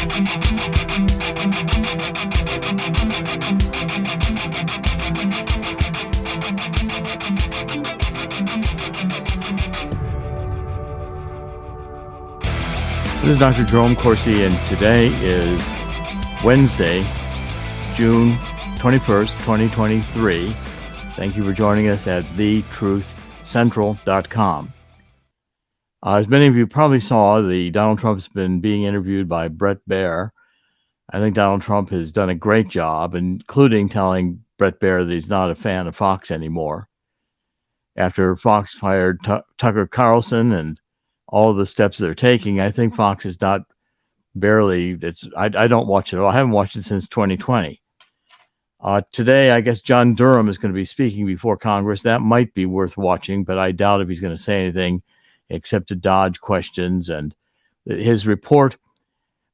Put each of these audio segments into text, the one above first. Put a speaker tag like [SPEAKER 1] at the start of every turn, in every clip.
[SPEAKER 1] This is Dr. Jerome Corsi, and today is Wednesday, June 21st, 2023. Thank you for joining us at thetruthcentral.com. As many of you probably saw, Donald Trump's been being interviewed by Bret Baier. I think Donald Trump has done a great job, including telling Bret Baier that he's not a fan of Fox anymore. After Fox fired Tucker Carlson and all the steps they're taking, I think Fox is not barely, I don't watch it at all. I haven't watched it since 2020. Today, I guess John Durham is going to be speaking before Congress. That might be worth watching, but I doubt if he's going to say anything except to dodge questions. And his report,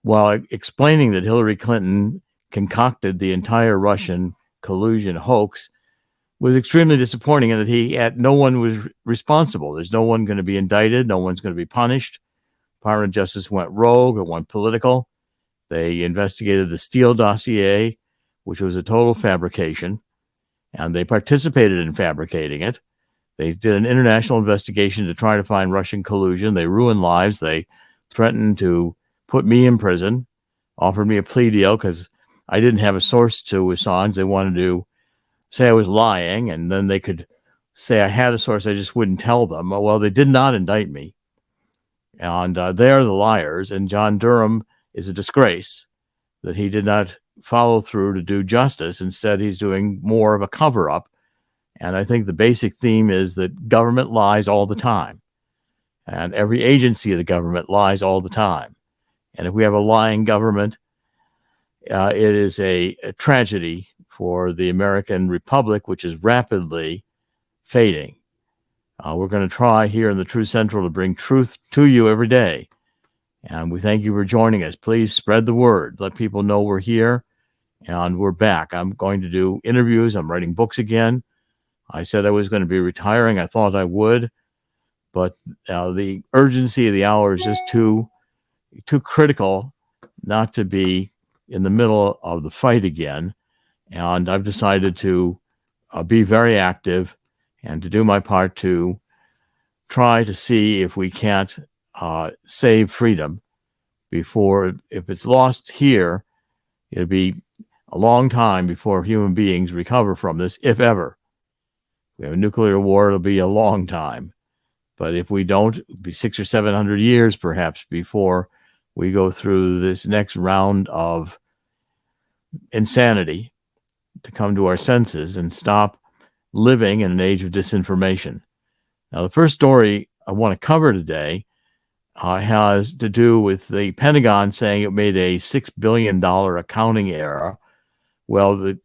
[SPEAKER 1] while explaining that Hillary Clinton concocted the entire Russian collusion hoax, was extremely disappointing in that no one was responsible. There's no one going to be indicted. No one's going to be punished. Department of Justice went rogue. It went political. They investigated the Steele dossier, which was a total fabrication, and they participated in fabricating it. They did an international investigation to try to find Russian collusion. They ruined lives. They threatened to put me in prison, offered me a plea deal because I didn't have a source to Assange. They wanted to say I was lying, and then they could say I had a source, I just wouldn't tell them. Well, they did not indict me, and they are the liars, and John Durham is a disgrace that he did not follow through to do justice. Instead, he's doing more of a cover-up, and I think the basic theme is that government lies all the time, and every agency of the government lies all the time, and if we have a lying government, it is a tragedy for the American Republic, which is rapidly fading. We're going to try here in the Truth Central to bring truth to you every day. And we thank you for joining us. Please spread the word. Let people know we're here and we're back. I'm going to do interviews. I'm writing books again. I said I was going to be retiring. I thought I would. But the urgency of the hour is just too critical not to be in the middle of the fight again. And I've decided to be very active and to do my part to try to see if we can't save freedom before, if it's lost here, it'll be a long time before human beings recover from this, if ever. If we have a nuclear war, it'll be a long time. But if we don't, it'll be 600 or 700 years perhaps before we go through this next round of insanity to come to our senses and stop living in an age of disinformation. Now, the first story I want to cover today has to do with the Pentagon saying it made a $6 billion accounting error. Well, they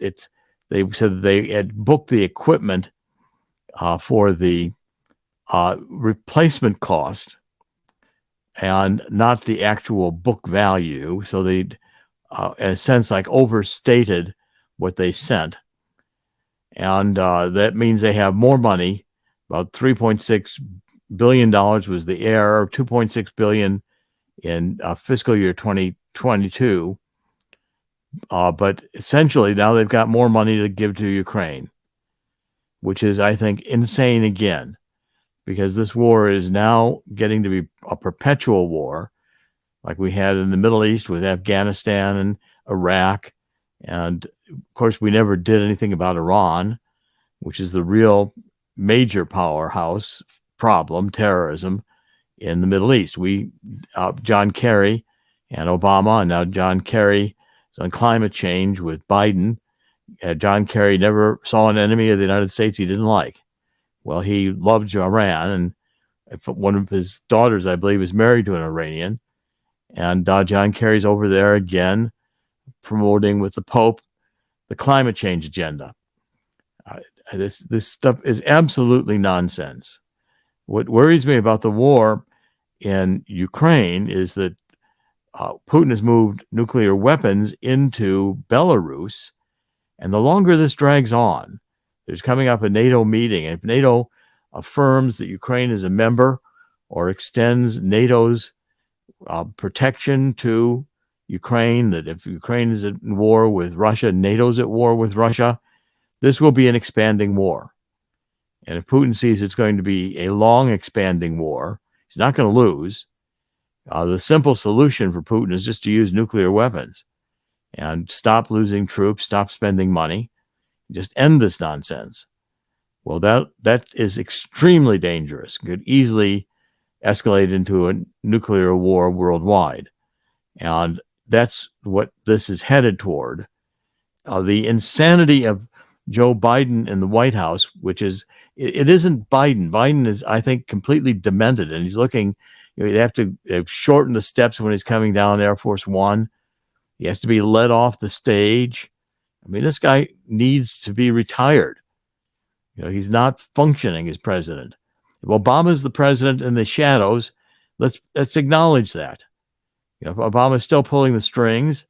[SPEAKER 1] said they had booked the equipment for the replacement cost and not the actual book value. So they, in a sense, like overstated what they sent. And that means they have more money. About $3.6 billion was the error, $2.6 billion in fiscal year 2022. But essentially now they've got more money to give to Ukraine, which is, I think, insane again, because this war is now getting to be a perpetual war like we had in the Middle East with Afghanistan and Iraq. And of course, we never did anything about Iran, which is the real major powerhouse problem, terrorism in the Middle East. John Kerry and Obama, and now John Kerry is on climate change with Biden. John Kerry never saw an enemy of the United States he didn't like. Well, he loved Iran, and one of his daughters, I believe, is married to an Iranian. And John Kerry's over there again, promoting with the Pope the climate change agenda. This stuff is absolutely nonsense. What worries me about the war in Ukraine is that Putin has moved nuclear weapons into Belarus, and the longer this drags on, there's coming up a NATO meeting, and if NATO affirms that Ukraine is a member or extends NATO's protection to Ukraine, that if Ukraine is at war with Russia, NATO's at war with Russia, this will be an expanding war. And if Putin sees it's going to be a long expanding war, he's not going to lose. The simple solution for Putin is just to use nuclear weapons and stop losing troops, stop spending money, just end this nonsense. Well, that is extremely dangerous. Could easily escalate into a nuclear war worldwide. And that's what this is headed toward. The insanity of Joe Biden in the White House, which is, it isn't Biden. Biden is, I think, completely demented, and he's looking, they've shortened the steps when he's coming down Air Force One. He has to be let off the stage. I mean, this guy needs to be retired. He's not functioning as president. If Obama's the president in the shadows, let's acknowledge that. If Obama's still pulling the strings,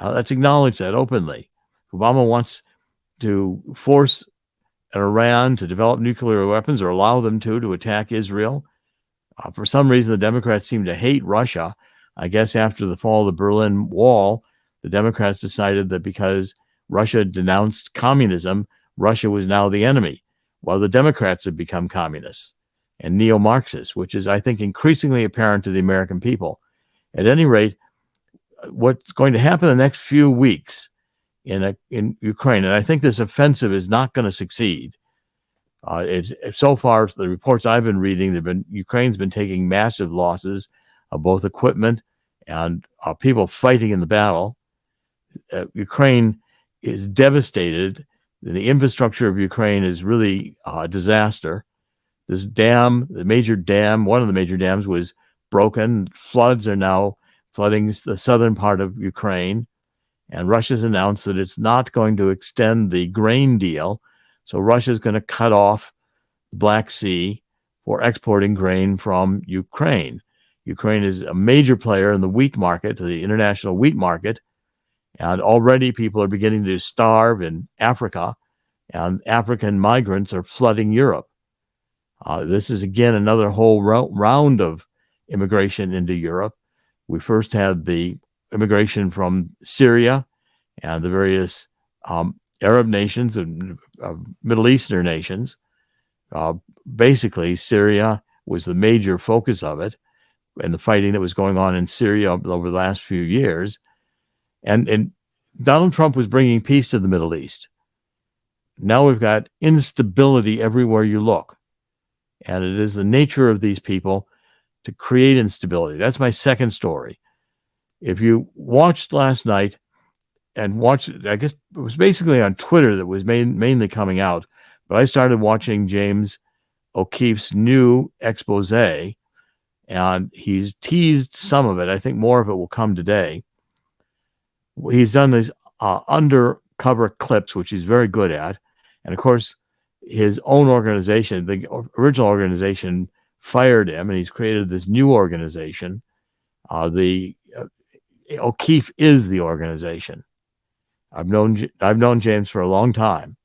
[SPEAKER 1] let's acknowledge that openly. If Obama wants to force Iran to develop nuclear weapons or allow them to attack Israel, for some reason, the Democrats seem to hate Russia. I guess after the fall of the Berlin Wall, the Democrats decided that because Russia denounced communism, Russia was now the enemy, while the Democrats have become communists and neo-Marxists, which is, I think, increasingly apparent to the American people. At any rate, what's going to happen in the next few weeks in Ukraine, and I think this offensive is not going to succeed. So far, the reports I've been reading, Ukraine's been taking massive losses of both equipment and people fighting in the battle. Ukraine is devastated. The infrastructure of Ukraine is really a disaster. This dam, one of the major dams was broken. Floods are now flooding the southern part of Ukraine. And Russia's announced that it's not going to extend the grain deal. So Russia's going to cut off the Black Sea for exporting grain from Ukraine. Ukraine is a major player in the wheat market, the international wheat market. And already people are beginning to starve in Africa, and African migrants are flooding Europe. This is, again, another whole round of immigration into Europe. We first had the immigration from Syria and the various Arab nations and Middle Eastern nations. Basically, Syria was the major focus of it, and the fighting that was going on in Syria over the last few years. And Donald Trump was bringing peace to the Middle East. Now we've got instability everywhere you look. And it is the nature of these people to create instability. That's my second story. If you watched last night and I guess it was basically on Twitter that was mainly coming out, but I started watching James O'Keefe's new expose, and he's teased some of it. I think more of it will come today. He's done these undercover clips, which he's very good at. And of course, his own organization, the original organization, fired him, and he's created this new organization. O'Keefe is the organization. I've known James for a long time,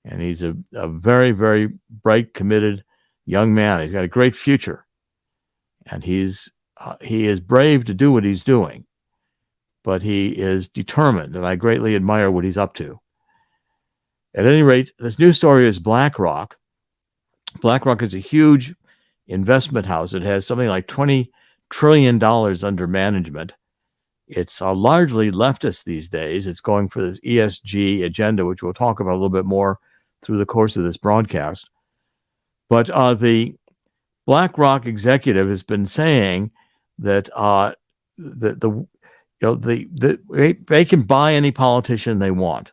[SPEAKER 1] and he's a very, very bright, committed young man. He's got a great future, and he is brave to do what he's doing, but he is determined, and I greatly admire what he's up to. At any rate, this new story is BlackRock. BlackRock is a huge investment house. It has something like $20 trillion under management. It's largely leftist these days. It's going for this ESG agenda, which we'll talk about a little bit more through the course of this broadcast. But the BlackRock executive has been saying that they can buy any politician they want.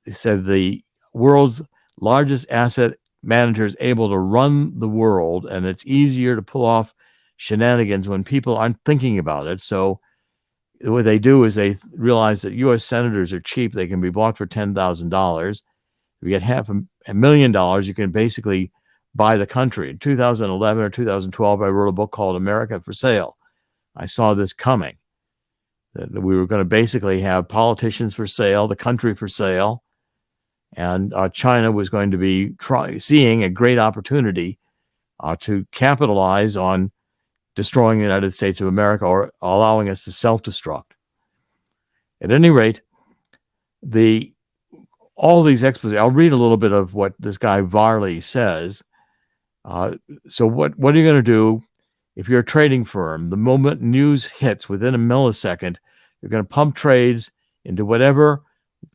[SPEAKER 1] They said the world's largest asset manager is able to run the world, and it's easier to pull off shenanigans when people aren't thinking about it. So what they do is they realize that U.S. senators are cheap. They can be bought for $10,000. If you get $500,000, you can basically buy the country. In 2011 or 2012, I wrote a book called America for Sale. I saw this coming, that we were going to basically have politicians for sale, the country for sale, and China was going to be seeing a great opportunity to capitalize on destroying the United States of America or allowing us to self-destruct. At any rate, all these expositions, I'll read a little bit of what this guy Varley says. So what are you going to do if you're a trading firm? The moment news hits within a millisecond, you're going to pump trades into whatever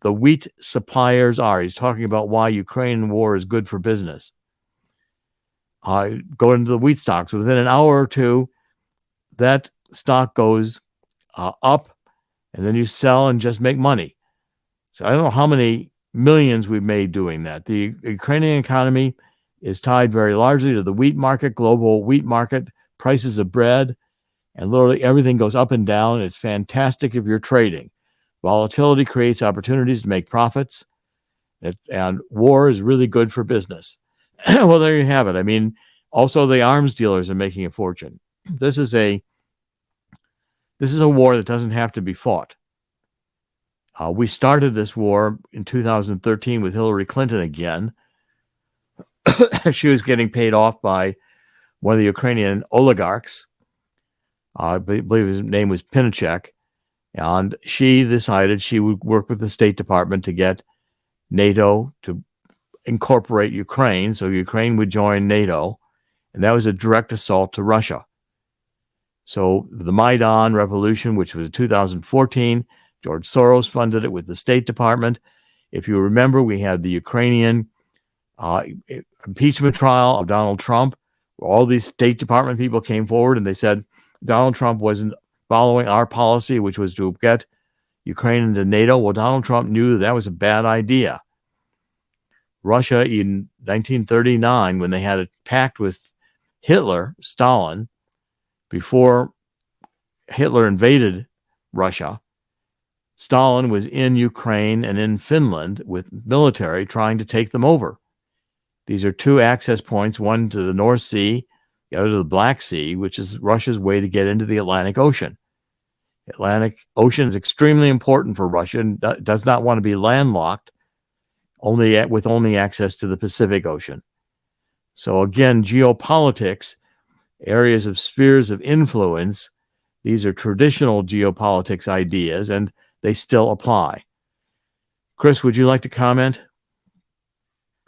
[SPEAKER 1] the wheat suppliers are. He's talking about why Ukraine war is good for business. Go into the wheat stocks. Within an hour or two, that stock goes up, and then you sell and just make money. So I don't know how many millions we've made doing that. The Ukrainian economy is tied very largely to the wheat market, global wheat market, prices of bread, and literally everything goes up and down. It's fantastic if you're trading. Volatility creates opportunities to make profits, and war is really good for business. Well, there you have it. I mean, also the arms dealers are making a fortune. This is a war that doesn't have to be fought. We started this war in 2013 with Hillary Clinton again. She was getting paid off by one of the Ukrainian oligarchs. I believe his name was Pinchek. And she decided she would work with the State Department to get NATO to incorporate Ukraine, so Ukraine would join NATO. And that was a direct assault to Russia. So the Maidan Revolution, which was in 2014, George Soros funded it with the State Department. If you remember, we had the Ukrainian impeachment trial of Donald Trump, where all these State Department people came forward and they said Donald Trump wasn't following our policy, which was to get Ukraine into NATO. Well, Donald Trump knew that was a bad idea. Russia in 1939, when they had a pact with Hitler, Stalin, before Hitler invaded Russia, Stalin was in Ukraine and in Finland with military trying to take them over. These are two access points, one to the North Sea, the other to the Black Sea, which is Russia's way to get into the Atlantic Ocean. The Atlantic Ocean is extremely important for Russia and does not want to be landlocked with only access to the Pacific Ocean. So again, geopolitics, areas of spheres of influence, these are traditional geopolitics ideas, and they still apply. Chris, would you like to comment?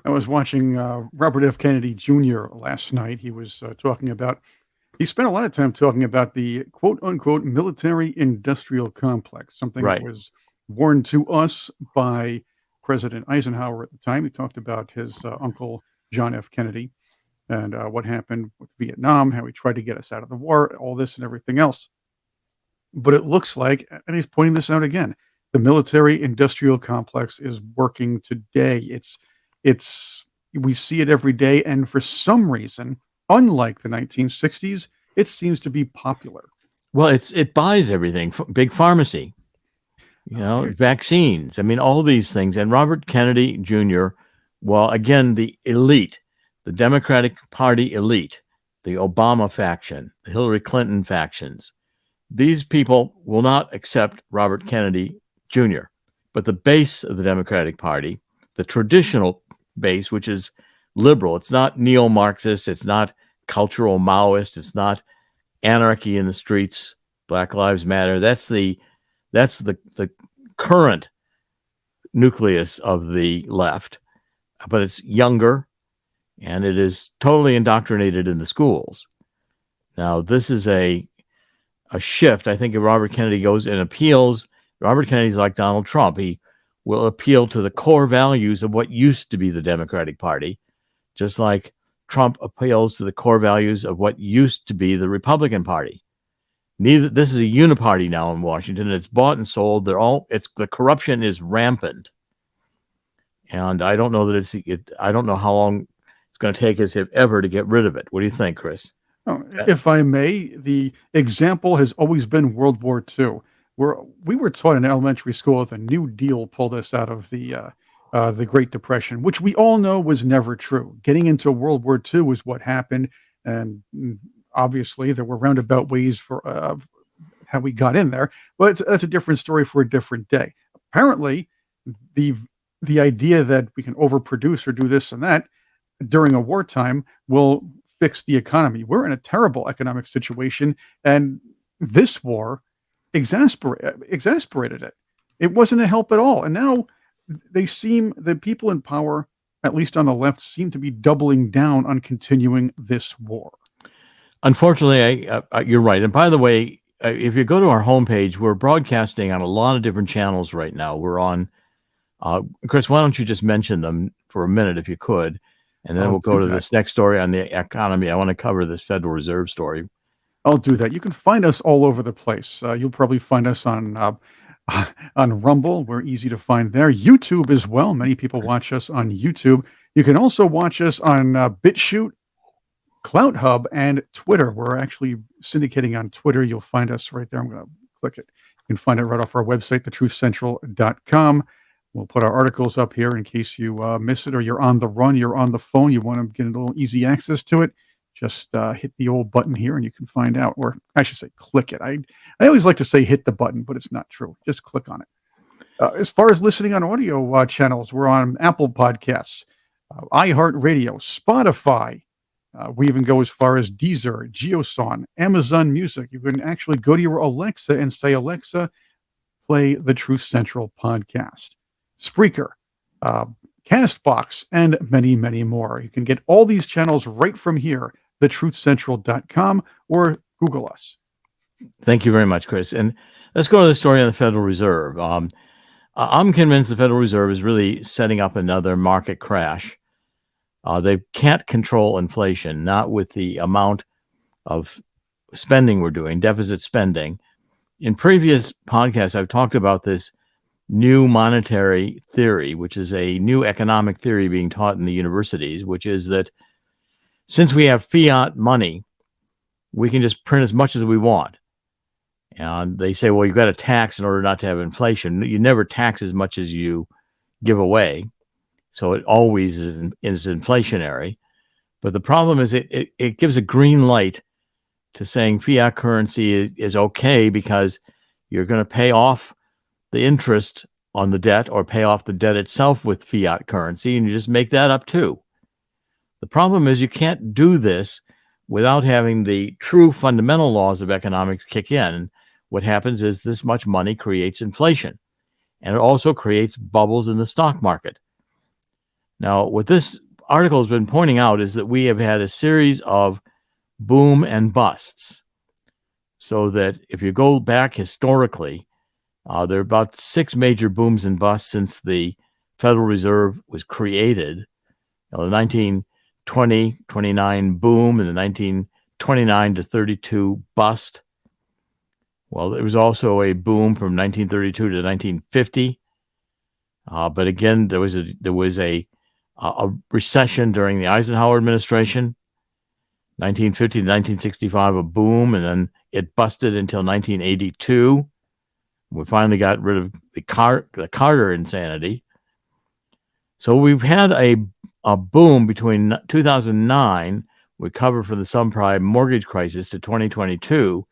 [SPEAKER 2] I was watching Robert F. Kennedy Jr. last night. He was he spent a lot of time talking about the quote-unquote military-industrial complex, something
[SPEAKER 1] Right.
[SPEAKER 2] that was warned to us by President Eisenhower at the time. He talked about his uncle, John F. Kennedy, and what happened with Vietnam, how he tried to get us out of the war, all this and everything else. But it looks like, and he's pointing this out again, the military-industrial complex is working today. We see it every day, and for some reason, unlike the 1960s, it seems to be popular.
[SPEAKER 1] Well, it buys everything. Big pharmacy, vaccines. I mean, all these things. And Robert Kennedy Jr., well, again, the elite, the Democratic Party elite, the Obama faction, the Hillary Clinton factions, these people will not accept Robert Kennedy Jr. But the base of the Democratic Party, the traditional base, which is liberal, it's not neo-Marxist, it's not cultural Maoist, it's not anarchy in the streets, Black Lives Matter. That's the current nucleus of the left, but it's younger, and it is totally indoctrinated in the schools. Now, this is a shift. I think if Robert Kennedy goes and appeals, Robert Kennedy's like Donald Trump. He will appeal to the core values of what used to be the Democratic Party, just like Trump appeals to the core values of what used to be the Republican Party. This is a uniparty now in Washington. It's bought and sold. The corruption is rampant, and I don't know that I don't know how long it's going to take us, if ever, to get rid of it. What do you think, Chris?
[SPEAKER 2] Oh, if I may, the example has always been World War II, where we were taught in elementary school that the New Deal pulled us out of the Great Depression, which we all know was never true. Getting into World War II was what happened, and obviously there were roundabout ways for how we got in there, but that's a different story for a different day. Apparently, the idea that we can overproduce or do this and that during a wartime will fix the economy. We're in a terrible economic situation, and this war exasperated it. It wasn't a help at all. And now the people in power, at least on the left, seem to be doubling down on continuing this war.
[SPEAKER 1] Unfortunately, you're right. And by the way, if you go to our homepage, we're broadcasting on a lot of different channels right now. We're on, Chris, why don't you just mention them for a minute if you could? And then we'll go to this next story on the economy. I want to cover this Federal Reserve story.
[SPEAKER 2] I'll do that. You can find us all over the place. You'll probably find us on Rumble. We're easy to find there. YouTube as well. Many people watch us on YouTube. You can also watch us on BitChute, Clout Hub, and Twitter. We're actually syndicating on Twitter. You'll find us right there. I'm going to click it. You can find it right off our website, thetruthcentral.com. We'll put our articles up here in case you miss it, or you're on the run, you're on the phone, you want to get a little easy access to it. Just hit the old button here and you can find out, or I should say click it. I always like to say hit the button, but it's not true. Just click on it. As far as listening on audio channels, we're on Apple Podcasts, iHeartRadio, Spotify. We even go as far as Deezer, GeoSawn, Amazon Music. You can actually go to your Alexa and say, Alexa, play the Truth Central podcast. Spreaker, Castbox, and many, many more. You can get all these channels right from here, thetruthcentral.com, or Google us.
[SPEAKER 1] Thank you very much, Chris. And let's go to the story on the Federal Reserve. I'm convinced the Federal Reserve is really setting up another market crash. They can't control inflation, not with the amount of spending we're doing, deficit spending. In previous podcasts, I've talked about this new monetary theory, which is a new economic theory being taught in the universities, which is that since we have fiat money, we can just print as much as we want. And they say, well, you've got to tax in order not to have inflation. You never tax as much as you give away. So it always is inflationary. But the problem is it gives a green light to saying fiat currency is okay because you're going to pay off the interest on the debt or pay off the debt itself with fiat currency, and you just make that up too. The problem is you can't do this without having the true fundamental laws of economics kick in. What happens is this much money creates inflation, and it also creates bubbles in the stock market. Now, what this article has been pointing out is that we have had a series of boom and busts. So that if you go back historically, there are about 6 major booms and busts since the Federal Reserve was created. The 1920-29 boom and the 1929 to 32 bust. Well, there was also a boom from 1932 to 1950. But again, there was a recession during the Eisenhower administration. 1950 to 1965, a boom, and then it busted until 1982. We finally got rid of the Carter insanity. So we've had a boom between 2009, recovered from the subprime mortgage crisis, to 2022.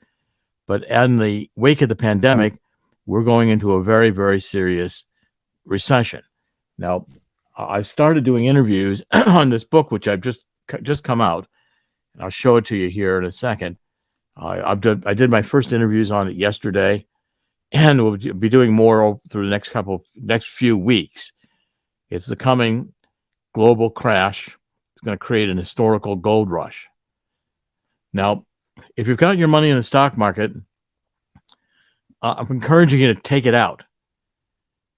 [SPEAKER 1] But in the wake of the pandemic, we're going into a very, very serious recession. Now, I started doing interviews on this book, which I've just come out, and I'll show it to you here in a second. I did my first interviews on it yesterday, and we'll be doing more through the next few weeks. It's the coming global crash. It's going to create an historical gold rush. Now, if you've got your money in the stock market, I'm encouraging you to take it out.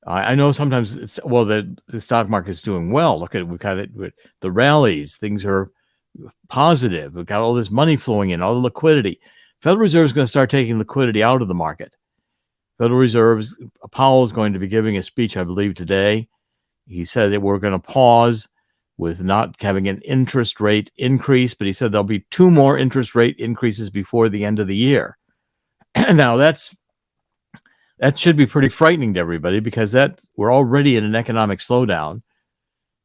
[SPEAKER 1] I know sometimes the stock market's doing well. Look at it. We've got it with the rallies. Things are positive. We've got all this money flowing in, all the liquidity. Federal Reserve is going to start taking liquidity out of the market. Federal Reserve, Powell is going to be giving a speech, I believe, today. He said that we're going to pause with not having an interest rate increase, but he said there'll be 2 more interest rate increases before the end of the year. Now, that should be pretty frightening to everybody because we're already in an economic slowdown.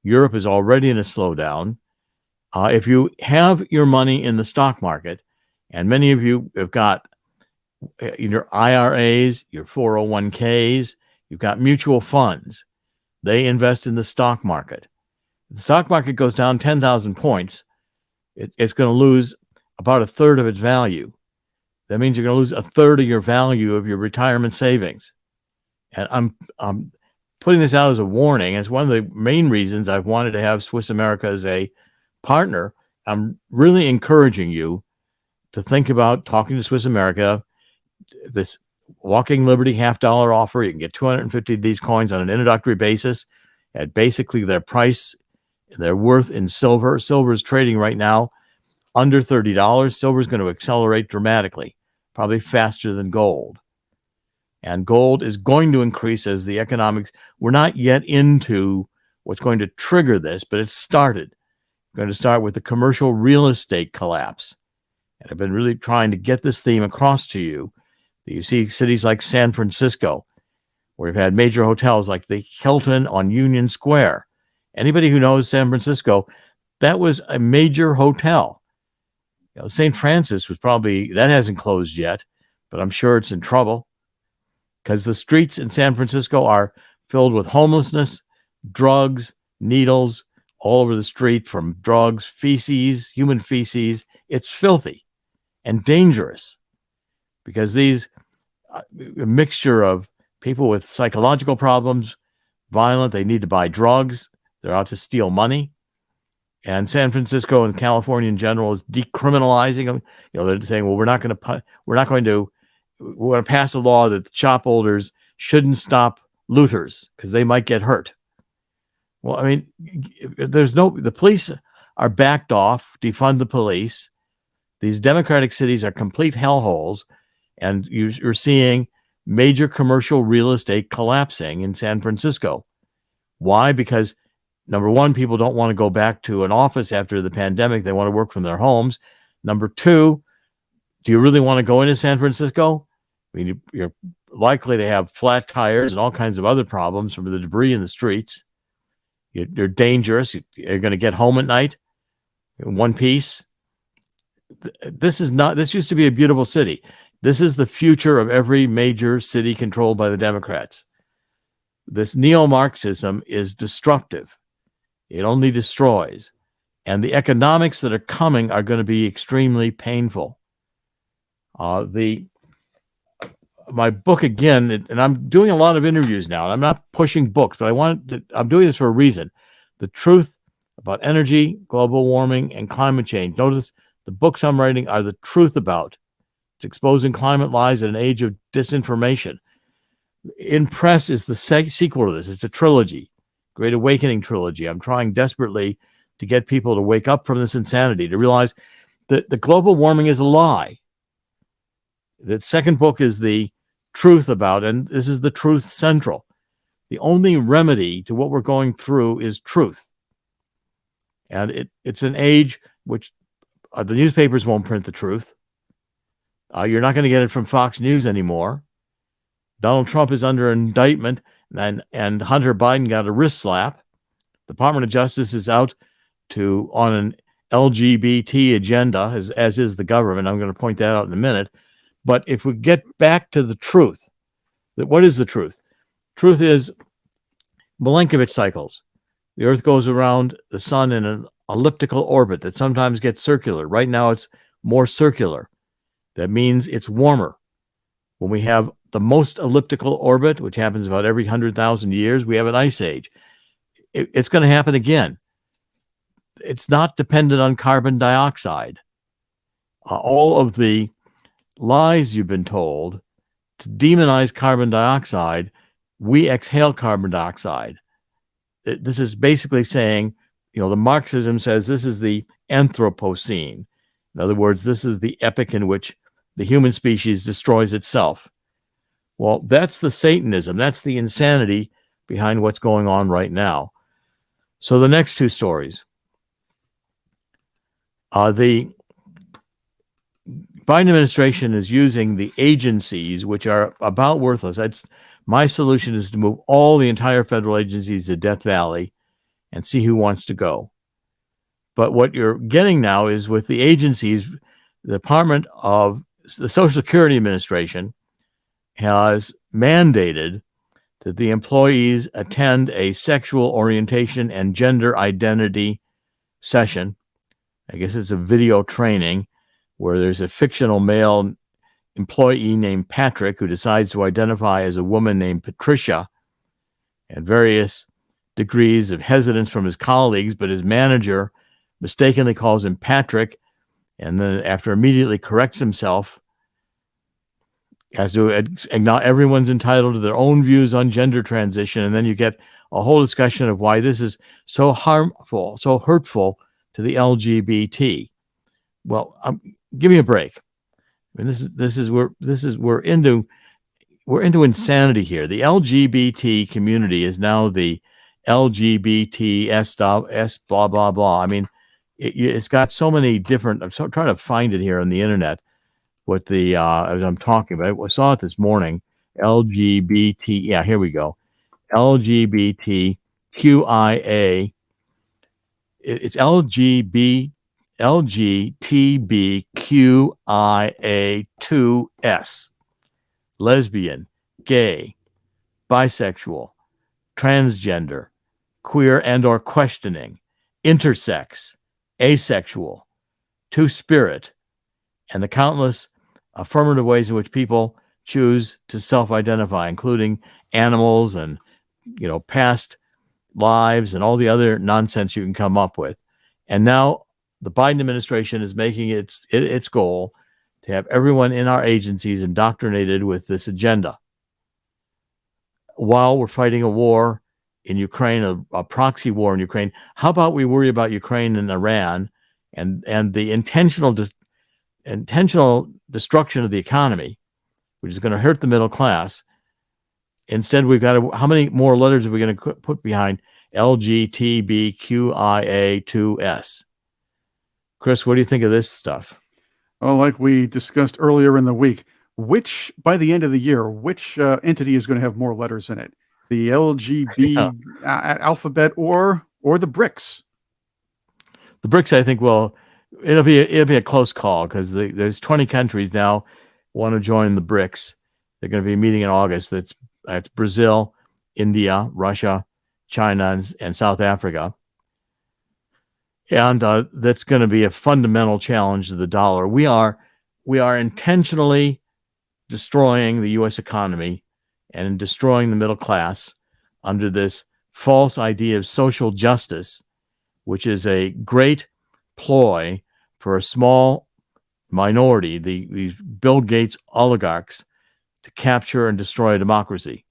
[SPEAKER 1] Europe is already in a slowdown. If you have your money in the stock market, and many of you have got your IRAs, your 401ks, you've got mutual funds, they invest in the stock market. The stock market goes down 10,000 points. it's going to lose about a third of its value. That means you're going to lose a third of your value of your retirement savings. And I'm putting this out as a warning. It's one of the main reasons I've wanted to have Swiss America as a partner. I'm really encouraging you to think about talking to Swiss America. This Walking Liberty $50 offer, you can get 250 of these coins on an introductory basis at basically their price, their worth in silver. Silver is trading right now under $30. Silver is going to accelerate dramatically, probably faster than gold. And gold is going to increase as the economics. We're not yet into what's going to trigger this, but it's started. We're going to start with the commercial real estate collapse. And I've been really trying to get this theme across to you. You see cities like San Francisco, where we've had major hotels like the Hilton on Union Square. Anybody who knows San Francisco, that was a major hotel. St. Francis was probably, that hasn't closed yet, but I'm sure it's in trouble because the streets in San Francisco are filled with homelessness, drugs, needles all over the street from drugs, feces, human feces. It's filthy and dangerous because these a mixture of people with psychological problems, violent, they need to buy drugs, they're out to steal money. And San Francisco and California in general is decriminalizing them. They're saying, well, we're going to pass a law that the shop holders shouldn't stop looters because they might get hurt. Well, I mean, the police are backed off, defund the police. These democratic cities are complete hellholes, and you're seeing major commercial real estate collapsing in San Francisco. Why? Because number one, people don't want to go back to an office after the pandemic. They want to work from their homes. Number two, do you really want to go into San Francisco? I mean, you're likely to have flat tires and all kinds of other problems from the debris in the streets. You're dangerous. You're going to get home at night in one piece. This used to be a beautiful city. This is the future of every major city controlled by the Democrats. This neo-Marxism is destructive. It only destroys. And the economics that are coming are going to be extremely painful. My book, again, and I'm doing a lot of interviews now, and I'm not pushing books, but I'm doing this for a reason. The truth about energy, global warming, and climate change. Notice the books I'm writing are the truth about. It's exposing climate lies in an age of disinformation. In Press is the sequel to this. It's a trilogy, Great Awakening trilogy. I'm trying desperately to get people to wake up from this insanity, to realize that the global warming is a lie. The second book is the truth about, and this is the truth central. The only remedy to what we're going through is truth. And it's an age which the newspapers won't print the truth. You're not going to get it from Fox News anymore. Donald Trump is under indictment, and Hunter Biden got a wrist slap. The Department of Justice is out on an LGBT agenda, as is the government. I'm going to point that out in a minute. But if we get back to the truth, what is the truth? Truth is Milankovitch cycles. The Earth goes around the sun in an elliptical orbit that sometimes gets circular. Right now, it's more circular. That means it's warmer. When we have the most elliptical orbit, which happens about every 100,000 years, we have an ice age. It's going to happen again. It's not dependent on carbon dioxide. All of the lies you've been told to demonize carbon dioxide, we exhale carbon dioxide. This is basically saying, the Marxism says this is the Anthropocene. In other words, this is the epoch in which the human species destroys itself. Well, that's the Satanism. That's the insanity behind what's going on right now. So the next two stories. The Biden administration is using the agencies, which are about worthless. My solution is to move all the entire federal agencies to Death Valley and see who wants to go. But what you're getting now is with the agencies, the Department of the Social Security Administration has mandated that the employees attend a sexual orientation and gender identity session I guess it's a video training where there's a fictional male employee named Patrick who decides to identify as a woman named Patricia, and various degrees of hesitance from his colleagues, but his manager mistakenly calls him Patrick, and then after immediately corrects himself, as to acknowledge everyone's entitled to their own views on gender transition, and then you get a whole discussion of why this is so harmful, so hurtful to the LGBT. Well, give me a break. I mean, we're into insanity here. The LGBT community is now the LGBTS blah blah blah. I mean, it's got so many different. I'm trying to find it here on the internet. What the as I'm talking about, I saw it this morning. LGBT. Yeah, here we go. LGBTQIA. It's LGTBQIA2S. Lesbian, gay, bisexual, transgender, queer and or questioning, intersex, asexual, two-spirit, and the countless affirmative ways in which people choose to self-identify, including animals and, past lives and all the other nonsense you can come up with. And now the Biden administration is making its goal to have everyone in our agencies indoctrinated with this agenda. While we're fighting a war in Ukraine, a proxy war in Ukraine, how about we worry about Ukraine and Iran and the intentional destruction of the economy, which is going to hurt the middle class. Instead, we've got to, how many more letters are we going to put behind LGTBQIA2S? Chris, what do you think of this stuff?
[SPEAKER 2] Well, like we discussed earlier in the week, by the end of the year, which entity is going to have more letters in it? The LGB alphabet or the BRICS?
[SPEAKER 1] The BRICS, I think, it'll be a close call because there's 20 countries now want to join the BRICS. They're going to be meeting in August. That's Brazil, India, Russia, China, and South Africa. And that's going to be a fundamental challenge to the dollar. We are intentionally destroying the U.S. economy and destroying the middle class under this false idea of social justice, which is a great ploy for a small minority, these Bill Gates oligarchs, to capture and destroy democracy.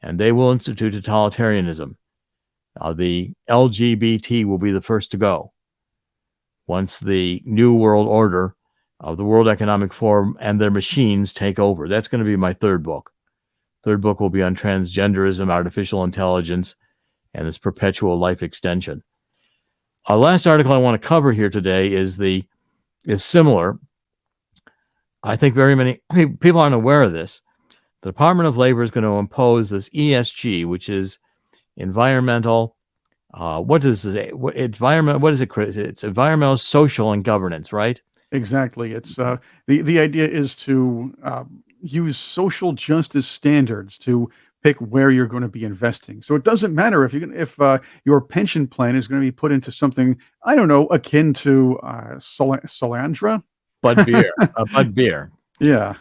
[SPEAKER 1] And they will institute totalitarianism. The LGBT will be the first to go once the new world order of the World Economic Forum and their machines take over. That's going to be my third book. Third book will be on transgenderism, artificial intelligence, and this perpetual life extension. Our last article I want to cover here today is similar. I think very many people aren't aware of this. The Department of Labor is going to impose this ESG, which is environmental. What is this? What is it, Chris? It's environmental, social, and governance, right?
[SPEAKER 2] Exactly. It's the idea is to use social justice standards to pick where you're going to be investing. So it doesn't matter if your pension plan is going to be put into something, I don't know, akin to Solandra.
[SPEAKER 1] Bud beer. Bud beer.
[SPEAKER 2] Yeah.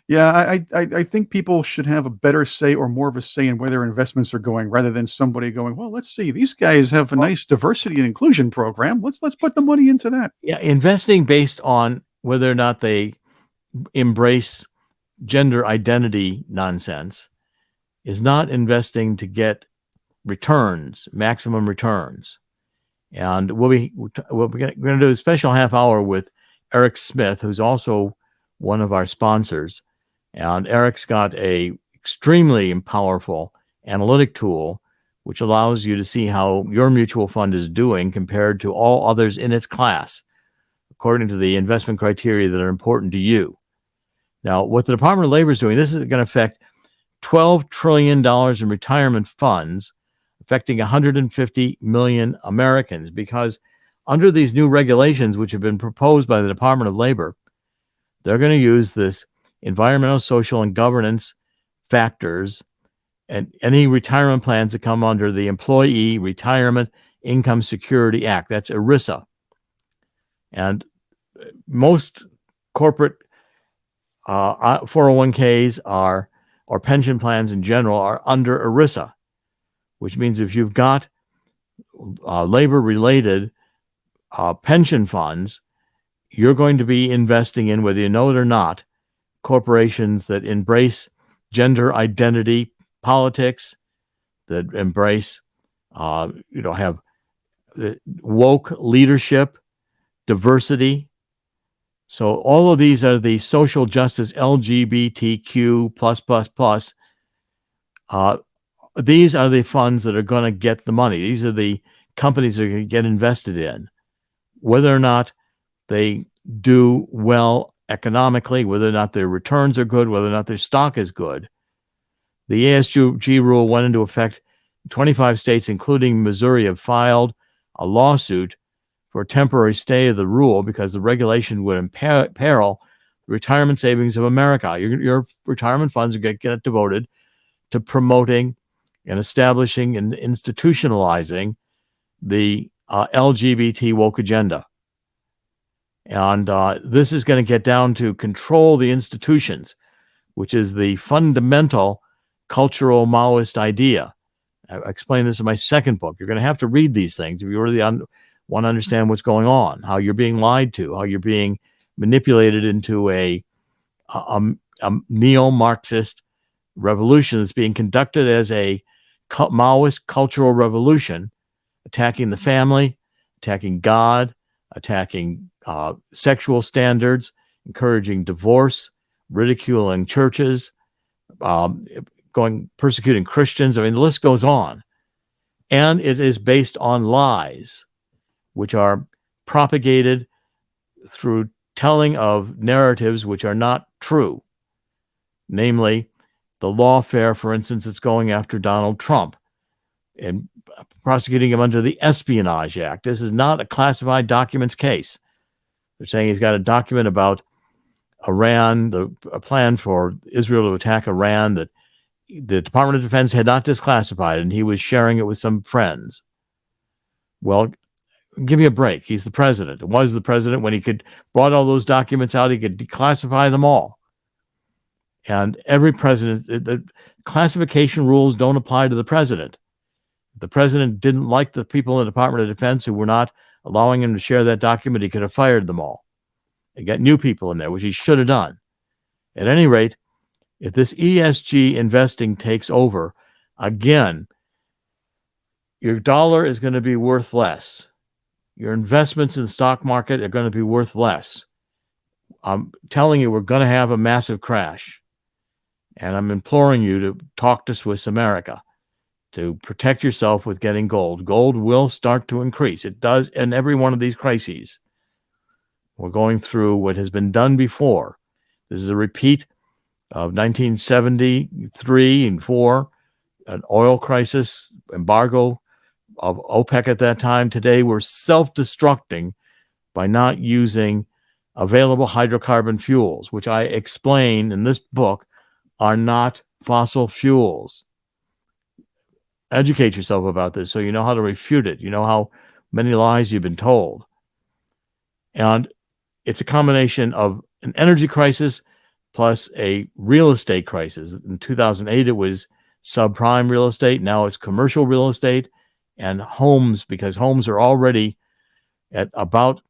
[SPEAKER 2] Yeah, I think people should have a better say or more of a say in where their investments are going, rather than somebody going, well, let's see, these guys have a nice diversity and inclusion program. Let's put the money into that.
[SPEAKER 1] Yeah, investing based on whether or not they embrace gender identity nonsense is not investing to get returns, maximum returns. And we're going to do a special half hour with Eric Smith, who's also one of our sponsors. And Eric's got a extremely powerful analytic tool which allows you to see how your mutual fund is doing compared to all others in its class, according to the investment criteria that are important to you. Now, what the Department of Labor is doing, this is going to affect $12 trillion in retirement funds, affecting 150 million Americans, because under these new regulations, which have been proposed by the Department of Labor, they're going to use this environmental, social, and governance factors and any retirement plans that come under the Employee Retirement Income Security Act. That's ERISA. And most corporate 401ks or pension plans in general are under ERISA, which means if you've got labor-related pension funds, you're going to be investing in, whether you know it or not, corporations that embrace gender identity politics, that embrace, have woke leadership, diversity. So all of these are the social justice LGBTQ plus. These are the funds that are going to get the money. These are the companies that are going to get invested in. Whether or not they do well economically, whether or not their returns are good, whether or not their stock is good. The ESG rule went into effect. 25 states, including Missouri, have filed a lawsuit for a temporary stay of the rule because the regulation would imperil the retirement savings of America. Your retirement funds are going to get devoted to promoting and establishing and institutionalizing the LGBT woke agenda. And this is going to get down to control the institutions, which is the fundamental cultural Maoist idea. I explained this in my second book. You're going to have to read these things if you really want to understand what's going on, how you're being lied to, how you're being manipulated into a neo-Marxist revolution that's being conducted as a Maoist cultural revolution, attacking the family, attacking God, attacking sexual standards, encouraging divorce, ridiculing churches, persecuting Christians. I mean, the list goes on. And it is based on lies, which are propagated through telling of narratives which are not true. Namely, the lawfare, for instance, that's going after Donald Trump and prosecuting him under the Espionage Act. This is not a classified documents case. They're saying he's got a document about Iran, a plan for Israel to attack Iran that the Department of Defense had not declassified, and he was sharing it with some friends. Well, give me a break. He's the president. It was the president when he brought all those documents out, he could declassify them all. And every president, the classification rules don't apply to the president. The president didn't like the people in the Department of Defense who were not allowing him to share that document. He could have fired them all. He got new people in there, which he should have done. At any rate, if this ESG investing takes over, again, your dollar is going to be worth less. Your investments in the stock market are going to be worth less. I'm telling you, we're going to have a massive crash. And I'm imploring you to talk to Swiss America to protect yourself with getting gold. Gold will start to increase. It does in every one of these crises. We're going through what has been done before. This is a repeat of 1973 and 4, an oil crisis, embargo of OPEC at that time. Today, we're self-destructing by not using available hydrocarbon fuels, which I explain in this book are not fossil fuels. Educate yourself about this so you know how to refute it. You know how many lies you've been told. And it's a combination of an energy crisis plus a real estate crisis. In 2008, it was subprime real estate. Now it's commercial real estate and homes, because homes are already at about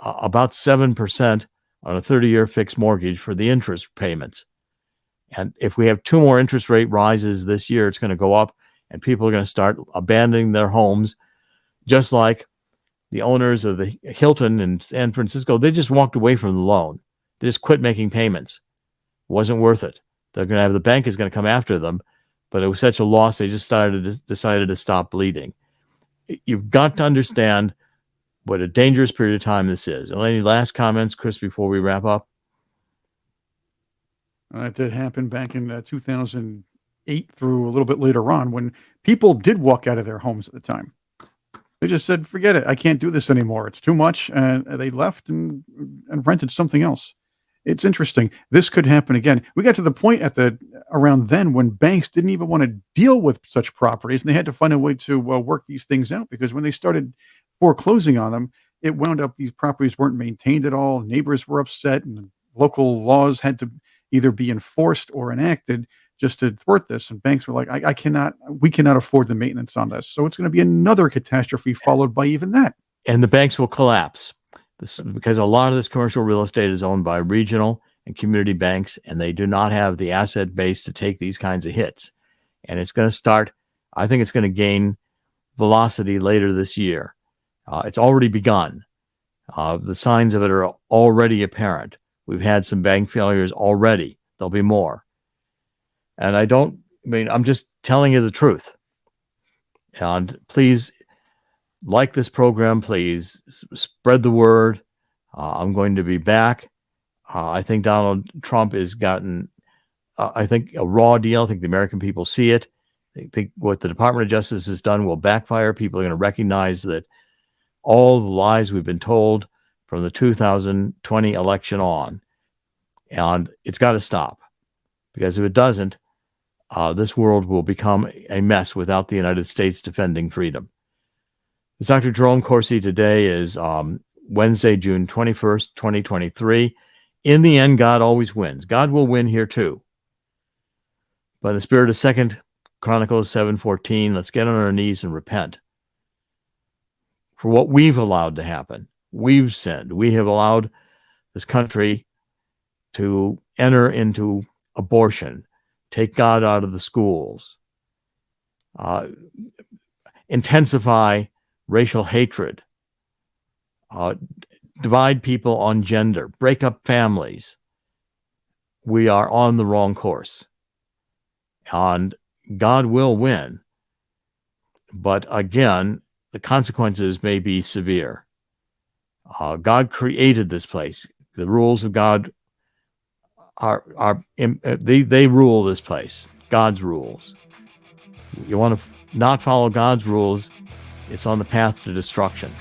[SPEAKER 1] 7% on a 30-year fixed mortgage for the interest payments. And if we have 2 more interest rate rises this year, it's going to go up, and people are going to start abandoning their homes, just like the owners of the Hilton in San Francisco. They just walked away from the loan. They just quit making payments. It wasn't worth it. They're going to have the bank is going to come after them, but it was such a loss they just decided to stop bleeding. You've got to understand what a dangerous period of time this is. Any last comments, Chris, before we wrap up?
[SPEAKER 2] That did happen back in 2008 through a little bit later on, when people did walk out of their homes at the time. They just said, forget it. I can't do this anymore. It's too much. And they left and rented something else. It's interesting. This could happen again. We got to the point around then when banks didn't even want to deal with such properties, and they had to find a way to work these things out, because when they started foreclosing on them, it wound up these properties weren't maintained at all. Neighbors were upset, and local laws had to either be enforced or enacted just to thwart this. And banks were like, we cannot afford the maintenance on this. So it's going to be another catastrophe followed by even that.
[SPEAKER 1] And the banks will collapse because a lot of this commercial real estate is owned by regional and community banks, and they do not have the asset base to take these kinds of hits. And it's going to start, I think it's going to gain velocity later this year. It's already begun. The signs of it are already apparent. We've had some bank failures already. There'll be more. And I'm just telling you the truth. And please like this program. Please spread the word. I'm going to be back. I think Donald Trump has gotten, a raw deal. I think the American people see it. I think what the Department of Justice has done will backfire. People are going to recognize that all the lies we've been told from the 2020 election on, and it's got to stop. Because if it doesn't, this world will become a mess without the United States defending freedom. It's Dr. Jerome Corsi. Today is Wednesday, June 21st, 2023. In the end, God always wins. God will win here too. By the spirit of 2 Chronicles 7:14, let's get on our knees and repent for what we've allowed to happen. We've sinned. We have allowed this country to enter into abortion, take God out of the schools, intensify racial hatred, divide people on gender, break up families. We are on the wrong course. And God will win. But again, the consequences may be severe. God created this place. The rules of God they rule this place. God's rules. You want to not follow God's rules, it's on the path to destruction.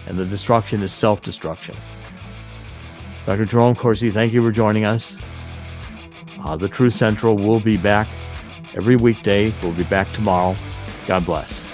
[SPEAKER 1] And the destruction is self-destruction. Dr. Jerome Corsi, thank you for joining us. The Truth Central will be back every weekday. We'll be back tomorrow. God bless.